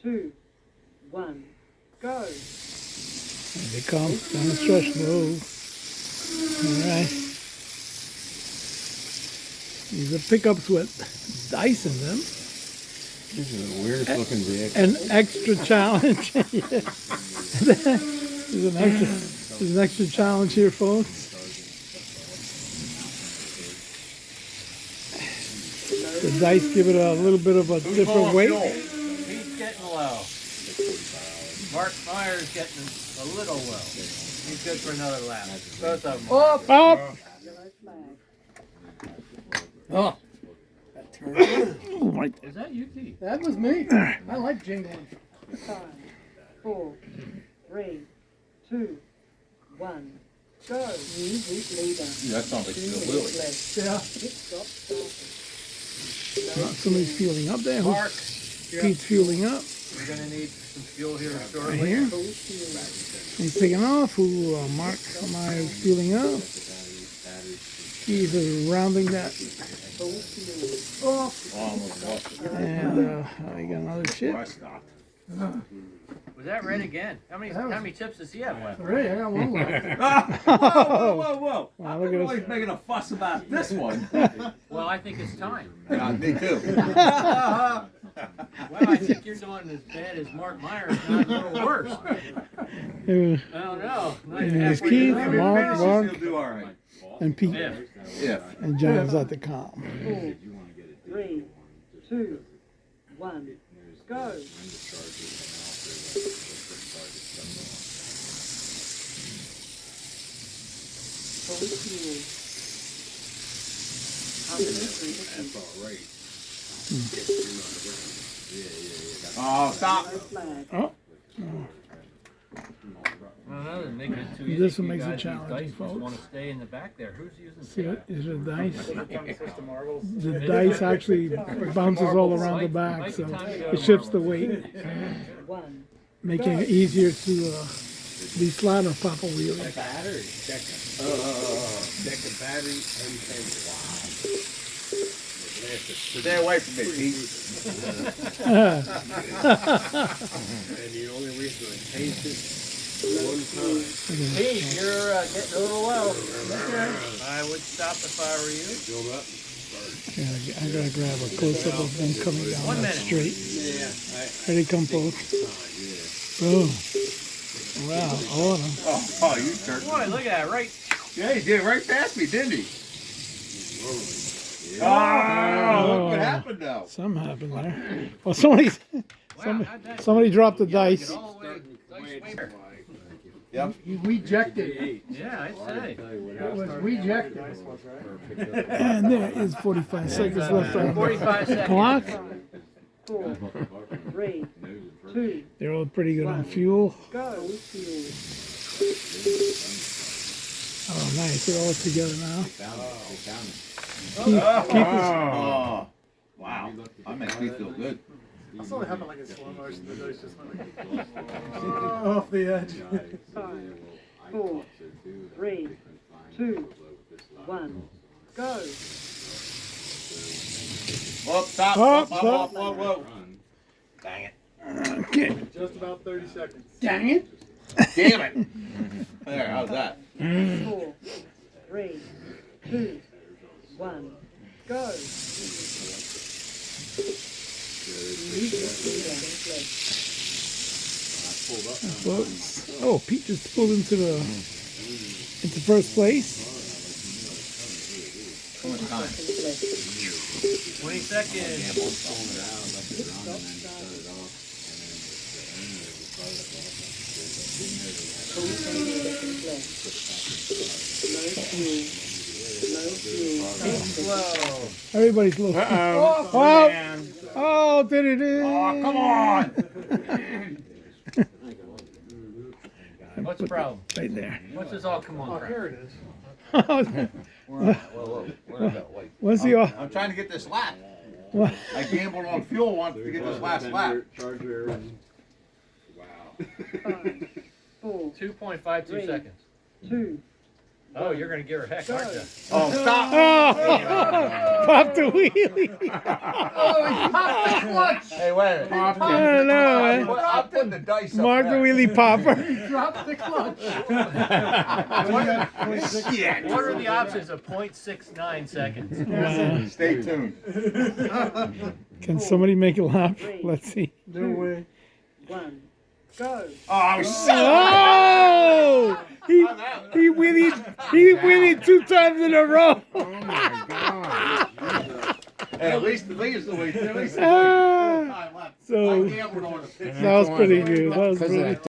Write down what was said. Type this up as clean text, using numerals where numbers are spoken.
2, 1, go. Here they come, down the stretch low. Alright. These are pickups with dice in them. This is the weirdest looking vehicle. An extra challenge. There's an extra challenge here, folks. The dice give it a little bit of a different weight. He's getting low. Mark Myers getting a little low. He's good for another lap. Both of them. Up! Oh. Oh my. Is that you, Keith? That was me. I like jingling. 5, 4, 3, 2, 1, go. Music leader. That sounds like 2 Bill minutes Willie. left. Yeah. Pit stop started. Somebody's fueling up there. Mark, Pete's fueling up. you're going to need some fuel here Right shortly. here. Full fuel. He's taking off. Mark Myers fueling up. Keith is rounding that. Full fuel. Almost lost it. And we got another chip. I stopped. Was that red again? How many chips does he have left? Hooray, I got one left. Whoa. Wow, I'm look at always this. making a fuss about this one. Well, I think it's time. Me too. Well, I think you're doing as bad as Mark Myers, not a little worse. It I don't know. Nice And there's halfway Keith, through. If it Mark, finishes, Mark. he'll do all right. and Pete Yeah. Yeah. and John's at the calm. 4, 3, 2, 1, go. Full fuel. Oh, stop. No flag. Oh, Well, no, they're making it too easy. This for one you makes it guys. These challenging, dice just folks. want to stay in the back there. Who's using see that? what is the dice? The It is dice like- actually bounces all around the back, so it shifts the weight, 1, making it easier to be flat or pop a wheelie. Battery. Check the battery. Stay away from me, Pete. Ah, And the only reason I taste it Pete, you're getting a little low. I would stop if I were you. yeah, I gotta grab a close up of them coming down 1 that minute. straight. Here they come, folks. Boom. Wow, all of them. Oh, you jerk. Boy, look at that, right? Yeah, he did right past me, didn't he? Oh, look what happened now. Something happened there. Well, somebody dropped the dice. Get all the way, dice way back. Yep. You rejected. Yeah, I'd say. It was rejected. And there is 45 seconds left on 45 the seconds. clock. 4, 3, 2, They're all pretty good on fuel. go. Full fuel. Oh, nice. They're all together now. Oh, wow. That makes me feel good. I saw it happen like in slow motion. The dice just went off the edge. 5, 4, 3, 2, 1, go. Whoa, stop. Whoa. Dang it. Okay. Just about 30 seconds. Dang it. Damn it. There, how's that? 4, 3, 2, 1, go. Folks. Oh, Pete just pulled into first place. How much time? 20 seconds. Slow. Everybody's low. Uh-oh. Oh, Man. oh, did it? Oh, come on. What's the problem? Right there. What's this all come on Oh, crap? here it is. What's the? I'm trying to get this lap. What? I gambled on fuel once to get this last lap. Charger and 5, 4, 2.52 Three. seconds. 2, Oh, you're going to give her heck, aren't you? Oh, stop. Oh, pop the wheelie. Hey, wait a minute. Oh, no. man. I'm putting the dice up Mark the there. wheelie popper. Drop the clutch. What are the options of 0.69 seconds? Wow. Stay tuned. Can somebody make a lap? Let's see. No way. 1, go. Oh, shit. Oh! He whinnied 2 times in a row. Hey, at least the way. Ah, so I gambled on a pitch. that was pretty good. That was pretty.